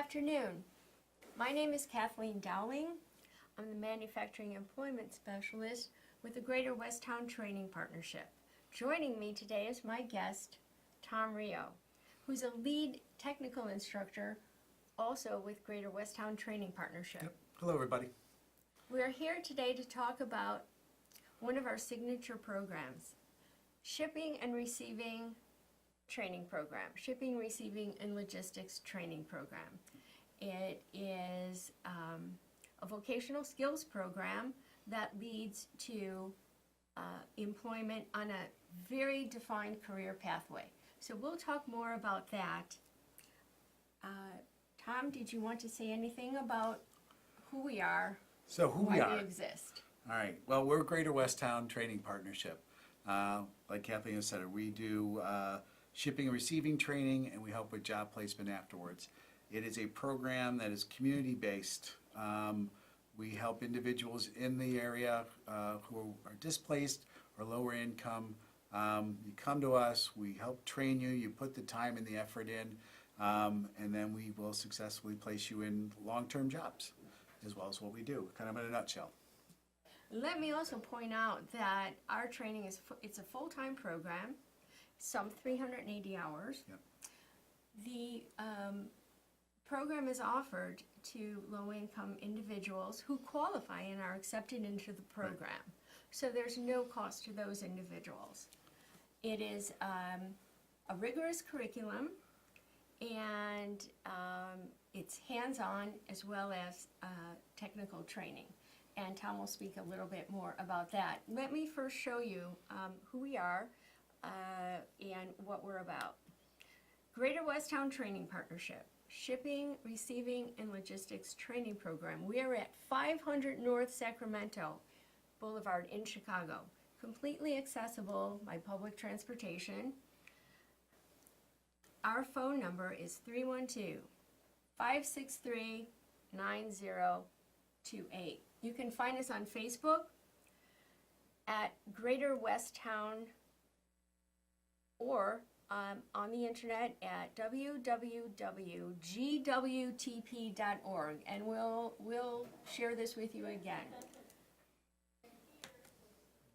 afternoon. My name is Kathleen Dowling. I'm the Manufacturing Employment Specialist with the Greater Westtown Training Partnership. Joining me today is my guest, Tom Rioux, who's a lead technical instructor also with Greater Westtown Training Partnership. Yep. Hello, everybody. We're here today to talk about one of our signature programs, Shipping and Receiving Training Program, Shipping, Receiving, and Logistics Training Program. It is a vocational skills program that leads to employment on a very defined career pathway. So we'll talk more about that. Tom, did you want to say anything about who we are? So why we exist? All right. Well, we're Greater Westtown Training Partnership. Like Kathleen has said, we do shipping and receiving training, and we help with job placement afterwards. It is a program that is community-based. We help individuals in the area who are displaced or lower income. You come to us, we help train you, you put the time and the effort in, and then we will successfully place you in long-term jobs, as well as what we do, kind of in a nutshell. Let me also point out that our training it's a full-time program, some 380 hours. Yep. The program is offered to low-income individuals who qualify and are accepted into the program. Right. So there's no cost to those individuals. It is a rigorous curriculum, and it's hands-on as well as technical training. And Tom will speak a little bit more about that. Let me first show you who we are and what we're about. Greater Westtown Training Partnership, Shipping, Receiving, and Logistics Training Program. We are at 500 North Sacramento Boulevard in Chicago, completely accessible by public transportation. Our phone number is 312-563-9028. You can find us on Facebook at Greater Westtown or on the internet at www.gwtp.org, and we'll share this with you again.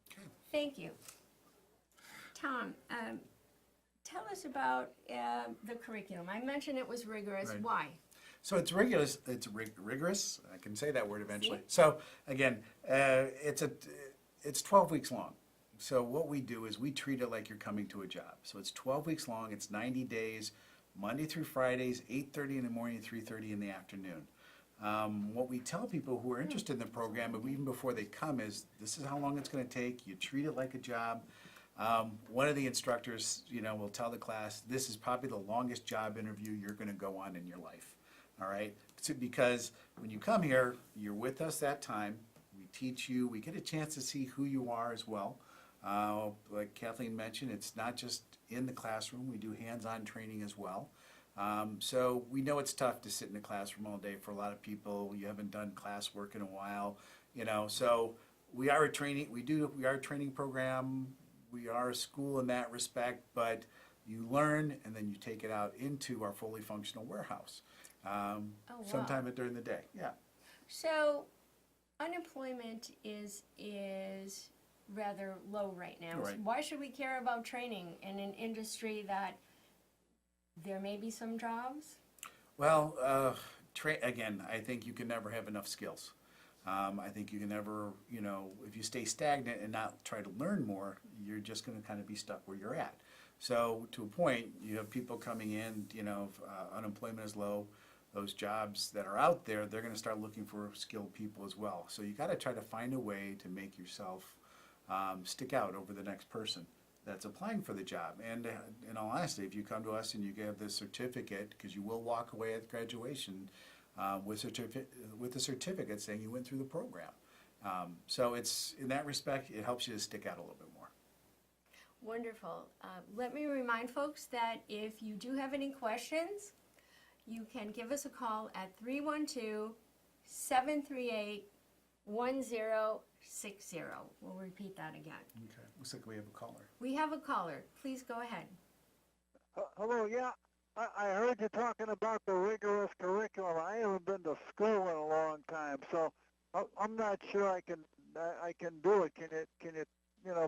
Okay. Thank you. Tom, tell us about the curriculum. I mentioned it was rigorous. Right. Why? So it's rigorous. It's rigorous. I can say that word eventually. See? So again, it's 12 weeks long. So what we do is we treat it like you're coming to a job. So it's 12 weeks long. It's 90 days, Monday through Fridays, 8:30 in the morning, 3:30 in the afternoon. What we tell people who are interested in the program, even before they come, is this is how long it's going to take. You treat it like a job. One of the instructors, will tell the class, this is probably the longest job interview you're going to go on in your life. All right, so because when you come here, you're with us that time. We teach you. We get a chance to see who you are as well. Like Kathleen mentioned, it's not just in the classroom. We do hands-on training as well. So we know it's tough to sit in the classroom all day for a lot of people. You haven't done classwork in a while, So we are a training. We are a training program. We are a school in that respect, but you learn and then you take it out into our fully functional warehouse. Wow. Sometime during the day, yeah. So unemployment is rather low right now. Right. So why should we care about training in an industry that there may be some jobs? Well, again, I think you can never have enough skills. I think you can never, if you stay stagnant and not try to learn more, you're just going to kind of be stuck where you're at. So to a point, you have people coming in, unemployment is low. Those jobs that are out there, they're going to start looking for skilled people as well. So you got to try to find a way to make yourself stick out over the next person that's applying for the job. And in all honesty, if you come to us and you get this certificate, because you will walk away at graduation with a certificate saying you went through the program. So it's, in that respect, it helps you to stick out a little bit more. Wonderful. Let me remind folks that if you do have any questions, you can give us a call at 312-738-1060. We'll repeat that again. Okay. Looks like we have a caller. We have a caller. Please go ahead. Hello, yeah. I heard you talking about the rigorous curriculum. I haven't been to school in a long time, so I'm not sure I can do it. Can you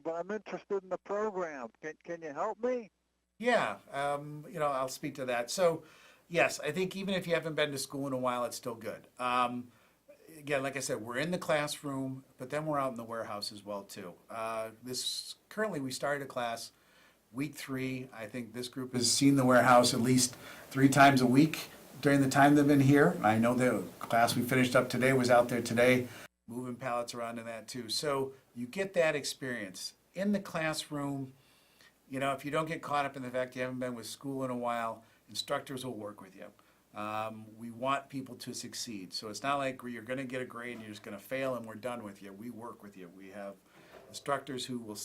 But I'm interested in the program. Can you help me? Yeah, I'll speak to that. So, yes, I think even if you haven't been to school in a while, it's still good. Again, like I said, we're in the classroom, but then we're out in the warehouse as well too. This currently we started a class week 3. I think this group has seen the warehouse at least 3 times a week during the time they've been here. I know the class we finished up today was out there today, moving pallets around in that too. So you get that experience in the classroom. If you don't get caught up in the fact you haven't been with school in a while, instructors will work with you. We want people to succeed. So it's not like you're going to get a grade and you're just going to fail and we're done with you. We work with you. We have instructors who will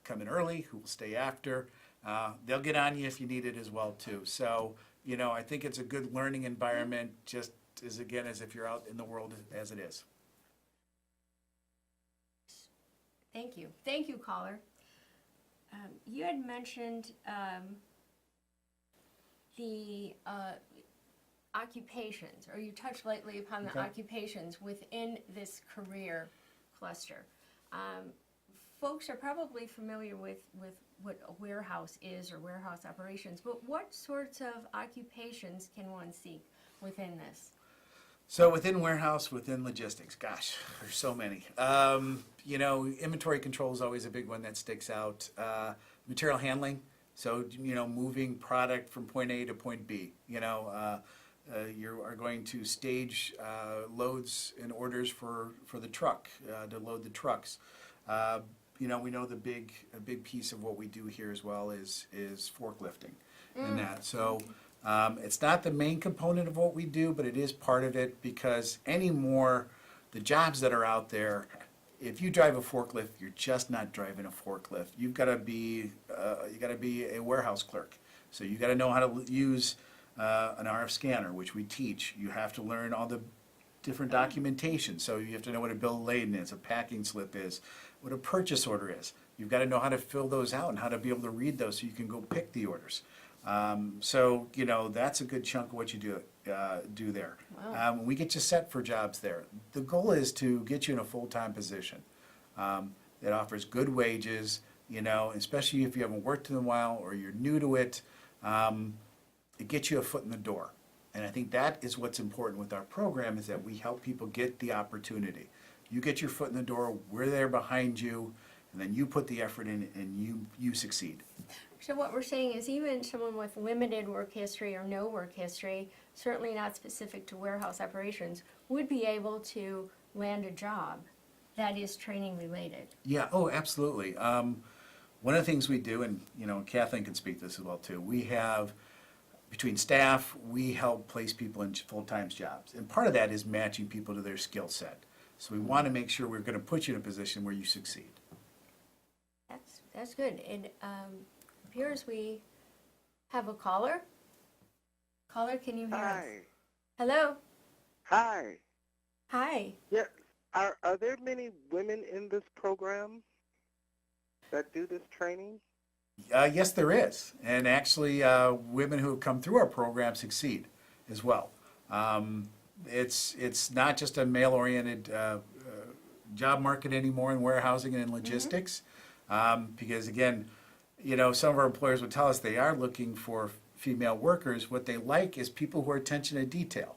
come in early, who will stay after. They'll get on you if you need it as well too. So, I think it's a good learning environment, just as if you're out in the world as it is. Thank you. Thank you, caller. You had mentioned the occupations, or you touched lightly upon the Okay. occupations within this career cluster. Folks are probably familiar with what a warehouse is or warehouse operations, but what sorts of occupations can one seek within this? So within warehouse, within logistics, gosh, there's so many. Inventory control is always a big one that sticks out. Material handling, so moving product from point A to point B. You are going to stage loads and orders for the truck to load the trucks. We know a big piece of what we do here as well is forklifting and that. So. It's not the main component of what we do, but it is part of it because anymore, the jobs that are out there, if you drive a forklift, you're just not driving a forklift. You've got to be a warehouse clerk. So you got to know how to use an RF scanner, which we teach. You have to learn all the different documentation. So you have to know what a bill of lading is, a packing slip is, what a purchase order is. You've got to know how to fill those out and how to be able to read those so you can go pick the orders. That's a good chunk of what you do there. Wow. We get you set for jobs there. The goal is to get you in a full-time position that offers good wages, especially if you haven't worked in a while or you're new to it. It gets you a foot in the door. And I think that is what's important with our program is that we help people get the opportunity. You get your foot in the door, we're there behind you, and then you put the effort in and you succeed. So what we're saying is even someone with limited work history or no work history, certainly not specific to warehouse operations, would be able to land a job that is training related. Yeah, oh, absolutely. One of the things we do, and Kathleen can speak to this as well too, we have, between staff, we help place people in full-time jobs. And part of that is matching people to their skill set. So we want to make sure we're going to put you in a position where you succeed. That's good. It appears we have a caller. Caller, can you hear us? Hi. Hello. Hi. Hi. Yeah. Are there many women in this program that do this training? Yes, there is. And actually, women who have come through our program succeed as well. It's not just a male-oriented job market anymore in warehousing and in logistics. Because again, some of our employers would tell us they are looking for female workers. What they like is people who are attention to detail.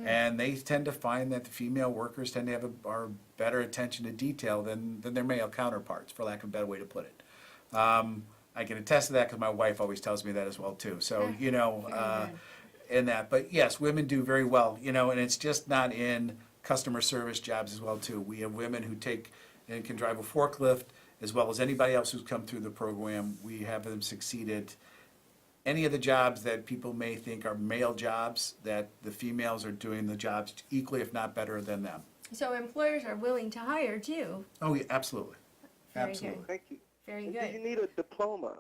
And they tend to find that the female workers tend to have are better attention to detail than their male counterparts, for lack of a better way to put it. I can attest to that because my wife always tells me that as well too. So, in that. But yes, women do very well, and it's just not in customer service jobs as well too. We have women who take and can drive a forklift as well as anybody else who's come through the program. We have them succeeded. Any of the jobs that people may think are male jobs, that the females are doing the jobs equally, if not better than them. So employers are willing to hire too. Oh, yeah, absolutely. Very Absolutely. good. Thank you. Very Do good. you need a diploma?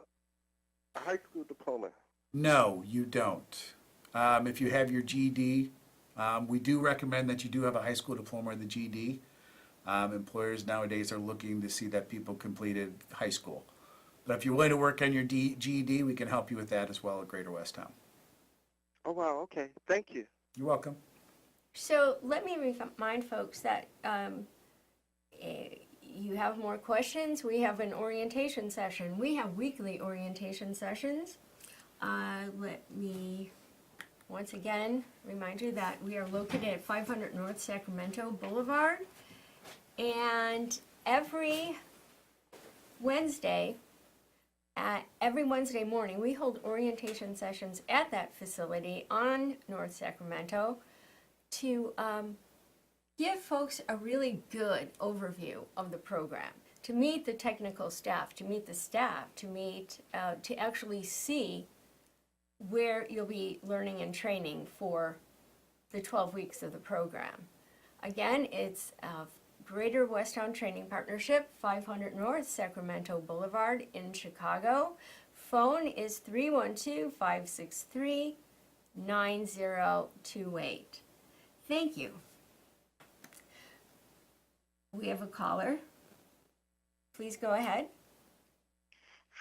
A high school diploma? No, you don't. If you have your GED, we do recommend that you do have a high school diploma or the GED. Employers nowadays are looking to see that people completed high school. But if you're willing to work on your GED, we can help you with that as well at Greater Westtown. Oh, wow, okay. Thank you. You're welcome. So let me remind folks that you have more questions. We have an orientation session. We have weekly orientation sessions. Let me once again remind you that we are located at 500 North Sacramento Boulevard. And every Wednesday morning, we hold orientation sessions at that facility on North Sacramento to give folks a really good overview of the program, to meet the technical staff, to meet the staff, to actually see where you'll be learning and training for the 12 weeks of the program. Again, it's Greater Westtown Training Partnership, 500 North Sacramento Boulevard in Chicago. Phone is 312-563-9028. Thank you. We have a caller. Please go ahead.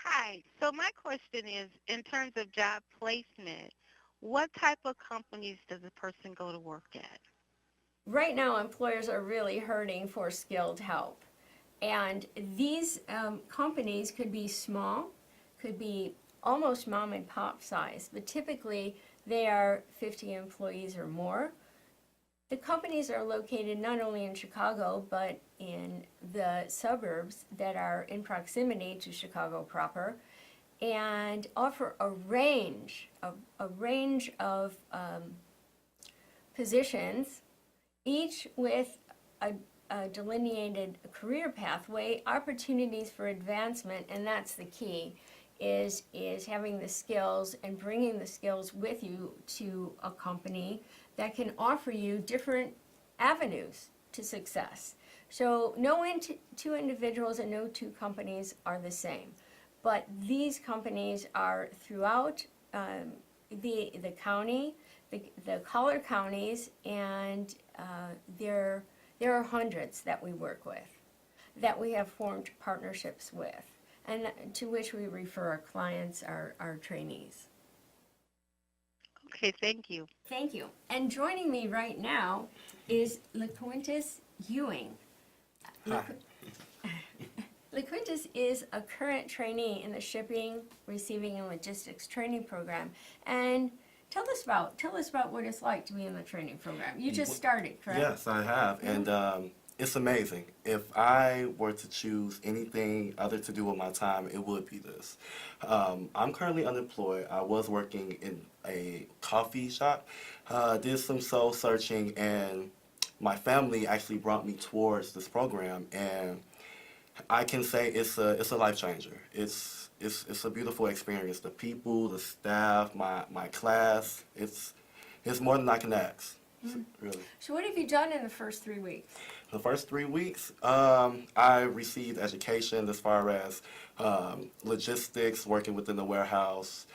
Hi. So my question is, in terms of job placement, what type of companies does a person go to work at? Right now, employers are really hurting for skilled help. And these companies could be small, could be almost mom and pop size, but typically they are 50 employees or more. The companies are located not only in Chicago, but in the suburbs that are in proximity to Chicago proper, and offer a range of positions, each with a delineated career pathway, opportunities for advancement, and that's the key, is having the skills and bringing the skills with you to a company that can offer you different avenues to success. So no two individuals and no two companies are the same, but these companies are throughout the county, the collar counties, and there are hundreds that we work with, that we have formed partnerships with, and to which we refer our clients, our trainees. Okay, thank you. Thank you. And joining me right now is LaQuintus Ewing. Hi. LaQuintus is a current trainee in the Shipping, Receiving, and Logistics Training Program. And tell us about what it's like to be in the training program. You just started, correct? Yes, I have, and it's amazing. If I were to choose anything other to do with my time, it would be this. I'm currently unemployed. I was working in a coffee shop, did some soul searching, and my family actually brought me towards this program, and I can say it's a life changer. It's a beautiful experience. The people, the staff, my class, it's more than I can ask. Really. So what have you done in the first 3 weeks? The first 3 weeks, I received education as far as logistics, working within the warehouse,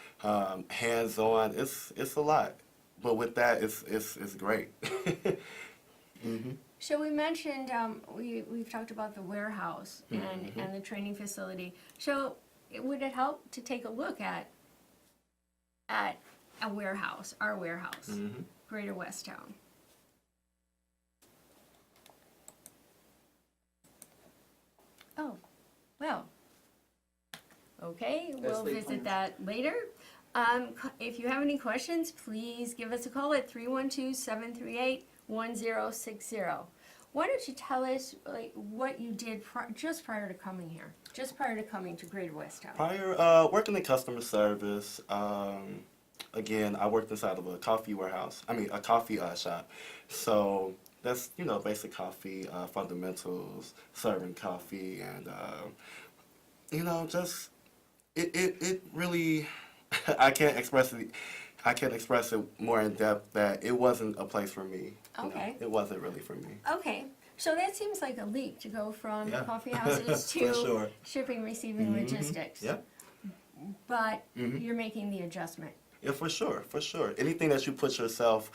hands-on. It's a lot, but with that, it's great. Mm-hmm. So we mentioned we've talked about the warehouse and the training facility. So would it help to take a look at a warehouse, our warehouse, Greater Westtown? Oh, well, okay, we'll visit that later. If you have any questions, please give us a call at 312-738-1060. Why don't you tell us what you did just prior to coming here, just prior to coming to Greater Westtown? Prior, working in customer service. Again, I worked inside of a coffee shop. So that's, basic coffee, fundamentals, serving coffee, and, just, it really, I can't express it more in depth that it wasn't a place for me. Okay. It wasn't really for me. Okay. So that seems like a leap to go from Yeah. coffee houses For to sure. shipping, receiving, logistics. Yep. But you're making the adjustment. Yeah, for sure. Anything that you put yourself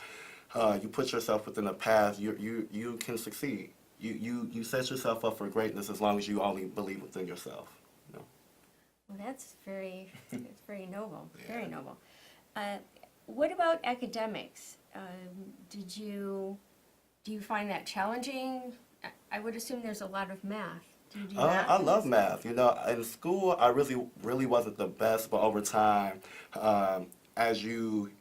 within a path, you can succeed. You set yourself up for greatness as long as you only believe within yourself. Well, that's very noble. Yeah. Very noble. What about academics? Do you find that challenging? I would assume there's a lot of math. Do you do math? I love math. You know, in school, I really wasn't the best, but over time, as you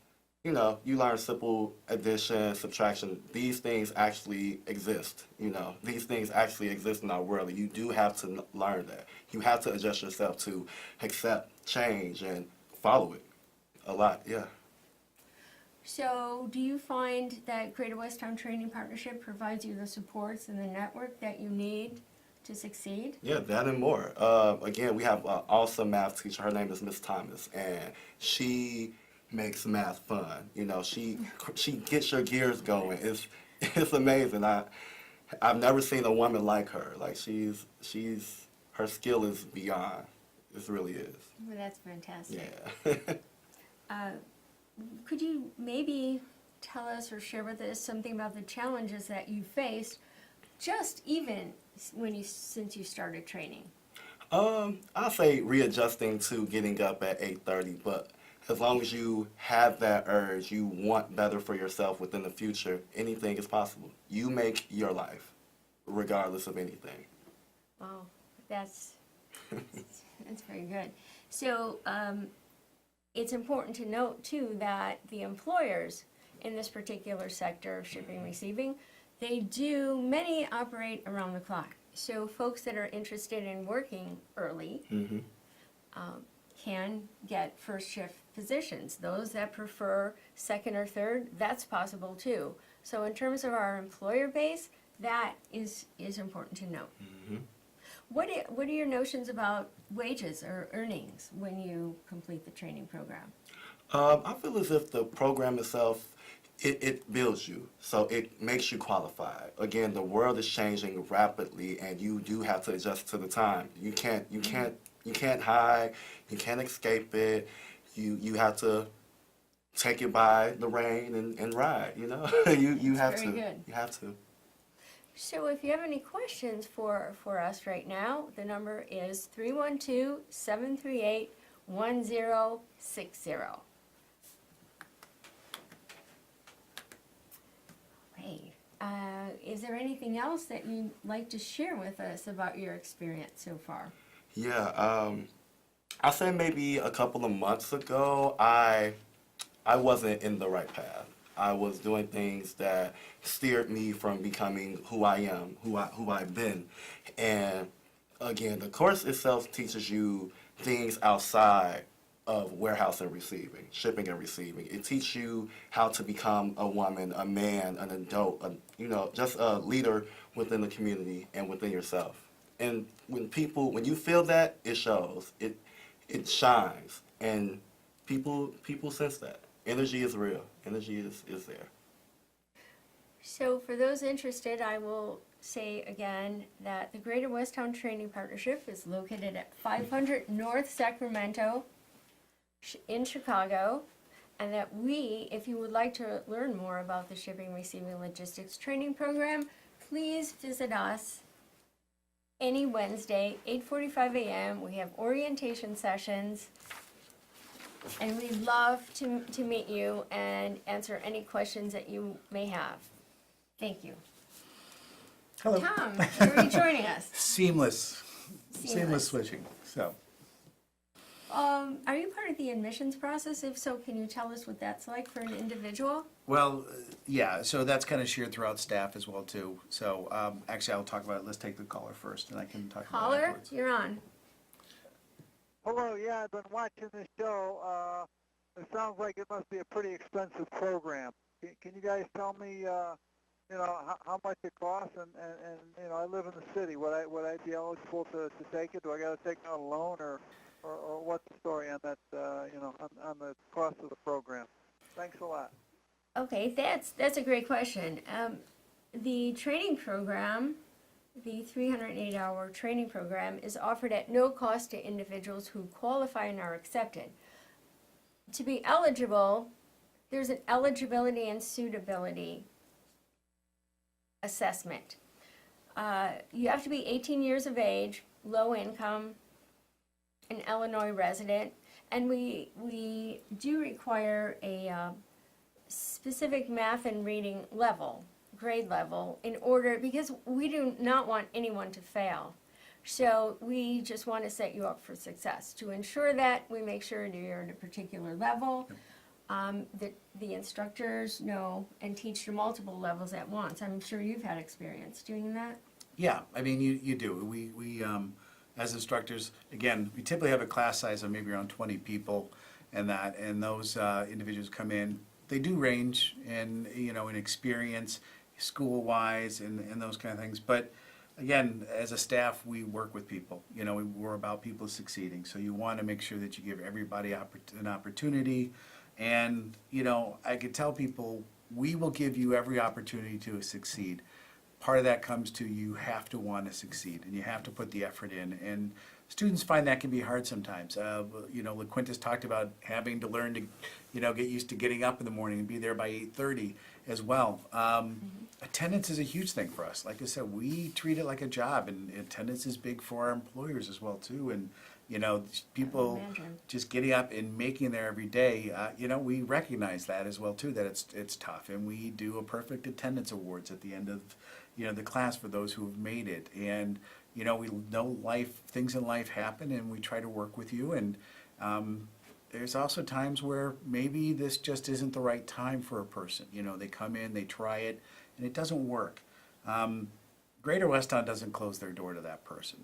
know, you learn simple addition, subtraction. These things actually exist. You know, these things actually exist in our world. And you do have to learn that. You have to adjust yourself to accept change and follow it a lot. Yeah. So, do you find that Greater Westtown Training Partnership provides you the supports and the network that you need to succeed? Yeah, that and more. Again, we have an awesome math teacher. Her name is Miss Thomas, and she makes math fun. You know, she gets your gears going. It's amazing. I've never seen a woman like her. Like she's her skill is beyond. It really is. Well, that's fantastic. Yeah. Could you maybe tell us or share with us something about the challenges that you faced, just even since you started training? I'll say readjusting to getting up at 8:30, but as long as you have that urge, you want better for yourself within the future, anything is possible. You make your life, regardless of anything. Wow, that's very good. So, it's important to note too that the employers in this particular sector of shipping and receiving, many operate around the clock. So folks that are interested in working early can get first shift positions. Those that prefer second or third, that's possible too. So in terms of our employer base, that is important to note. What are your notions about wages or earnings when you complete the training program? I feel as if the program itself, it builds you, so it makes you qualified. Again, the world is changing rapidly, and you do have to adjust to the time. You can't hide, you can't escape it. You have to take it by the rein and ride. You know, you have very to. good. You have to. So if you have any questions for us right now, the number is 312-738-1060. Great. Is there anything else that you'd like to share with us about your experience so far? Yeah. I say maybe a couple of months ago, I wasn't in the right path. I was doing things that steered me from becoming who I am, who I've been. And again, the course itself teaches you things outside of warehouse and receiving, shipping and receiving. It teaches you how to become a woman, a man, an adult, just a leader within the community and within yourself. And when you feel that, it shows. It shines, and people sense that. Energy is real. Energy is there. So for those interested, I will say again that the Greater Westtown Training Partnership is located at 500 North Sacramento in Chicago, and that if you would like to learn more about the Shipping, Receiving, Logistics Training Program, please visit us any Wednesday, 8:45 a.m. We have orientation sessions. And we'd love to meet you and answer any questions that you may have. Thank you. Hello. Tom, are you joining us? Seamless switching. So, Are you part of the admissions process? If so, can you tell us what that's like for an individual? well, yeah, so that's kind of shared throughout staff as well too. So, actually, I'll talk about it. Let's take the caller first, and I can talk about it Caller, afterwards. you're on. Hello, yeah, I've been watching this show. It sounds like it must be a pretty expensive program. Can you guys tell me, how much it costs? And I live in the city. Would I be eligible to take it? Do I got to take out a loan, or what's the story on that? On the cost of the program. Thanks a lot. Okay, that's a great question. The training program, the 308-hour training program, is offered at no cost to individuals who qualify and are accepted. To be eligible, there's an eligibility and suitability assessment. You have to be 18 years of age, low income, an Illinois resident, And we do require a specific math and reading level, grade level, in order, because we do not want anyone to fail. So we just want to set you up for success. To ensure that, we make sure that you're at a particular level, that the instructors know and teach to multiple levels at once. I'm sure you've had experience doing that. Yeah, I mean, you do. We as instructors, again, we typically have a class size of maybe around 20 people and that, and those individuals come in. They do range in, in experience, school-wise, and those kind of things. But again, as a staff, we work with people. We're about people succeeding. So you want to make sure that you give everybody an opportunity. And, I could tell people, we will give you every opportunity to succeed. Part of that comes to you have to want to succeed, and you have to put the effort in. And students find that can be hard sometimes. LaQuinta's talked about having to learn to, get used to getting up in the morning and be there by 8:30 as well. Attendance is a huge thing for us. Like I said, we treat it like a job, and attendance is big for our employers as well too. And people just getting up and making there every day. We recognize that as well too. That it's tough, and we do a perfect attendance awards at the end of the class for those who have made it. And we know things in life happen, and we try to work with you. And there's also times where maybe this just isn't the right time for a person. They come in, they try it, and it doesn't work. Greater Westtown doesn't close their door to that person.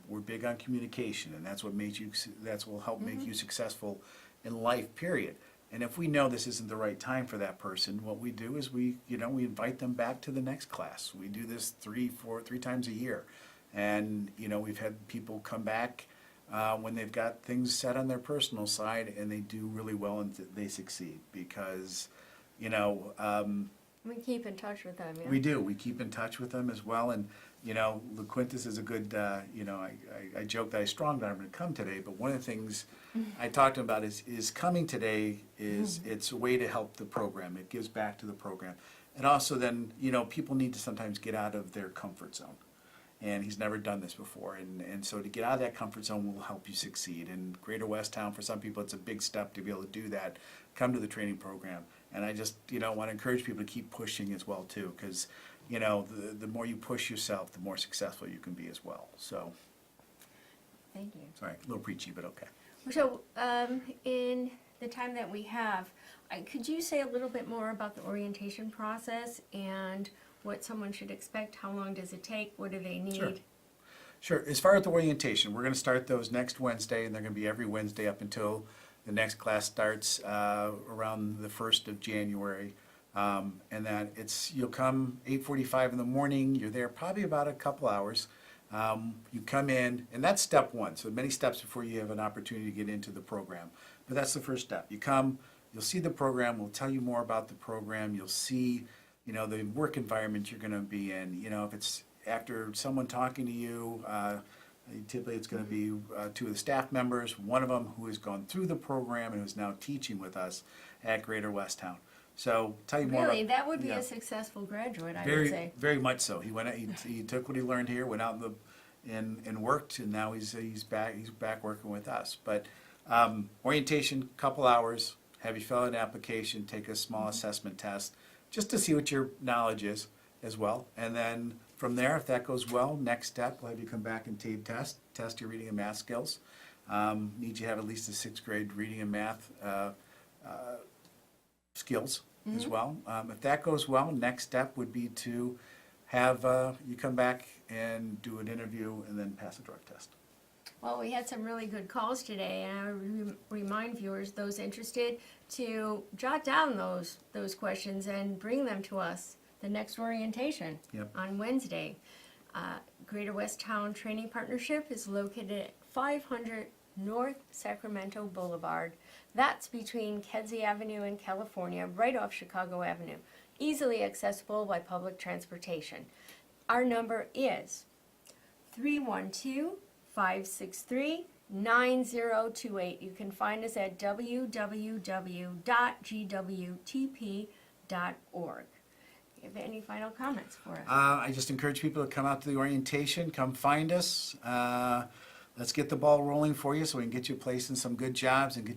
We're big on communication, and that's what will help make you successful in life, period. And if we know this isn't the right time for that person, what we do is we invite them back to the next class. We do this three times a year. And, we've had people come back when they've got things set on their personal side, and they do really well and they succeed because, We keep in touch with them, yeah. we do. We keep in touch with them as well. And, LaQuinta's is a good, I joke that I strong-armed him to come today, but one of the things I talked to him about is coming today it's a way to help the program. It gives back to the program. And also then, people need to sometimes get out of their comfort zone. And he's never done this before. And so to get out of that comfort zone will help you succeed. And Greater Westtown, for some people, it's a big step to be able to do that. Come to the training program. And I just, want to encourage people to keep pushing as well, too, because, the more you push yourself, the more successful you can be as well. So, Thank you. sorry, a little preachy, but okay. So, in the time that we have, could you say a little bit more about the orientation process and what someone should expect? How long does it take? What do they need? Sure. As far as the orientation, we're going to start those next Wednesday, and they're going to be every Wednesday up until the next class starts around the 1st of January. And that you'll come 8:45 in the morning. You're there probably about a couple hours. You come in, and that's step one. So many steps before you have an opportunity to get into the program. But that's the first step. You come, you'll see the program. We'll tell you more about the program. You'll see, the work environment you're going to be in. If it's after someone talking to you, typically it's going to be two of the staff members, one of them who has gone through the program and who's now teaching with us at Greater Westtown. So tell you more. Really, that would be yeah. a successful graduate, I would say. Very much so. He went out, he took what he learned here, went out and worked, and now he's back working with us. But orientation, couple hours, have you fill out an application, take a small assessment test, just to see what your knowledge is as well. And then from there, if that goes well, next step, we'll have you come back and test your reading and math skills. Need you to have at least a 6th grade reading and math skills as well. If that goes well, next step would be to have you come back and do an interview and then pass a drug test. Well, we had some really good calls today, and I would remind viewers, those interested, to jot down those questions and bring them to us the next orientation on Wednesday. Greater Westtown Training Partnership is located at 500 North Sacramento Boulevard. That's between Kedzie Avenue and California, right off Chicago Avenue. Easily accessible by public transportation. Our number is 312-563-9028. You can find us at www.gwtp.org. Do you have any final comments for us? I just encourage people to come out to the orientation, come find us. let's get the ball rolling for you so we can get you placed in some good jobs and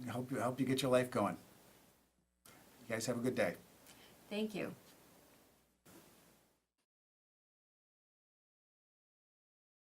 help you get your life going. You guys have a good day. Thank you.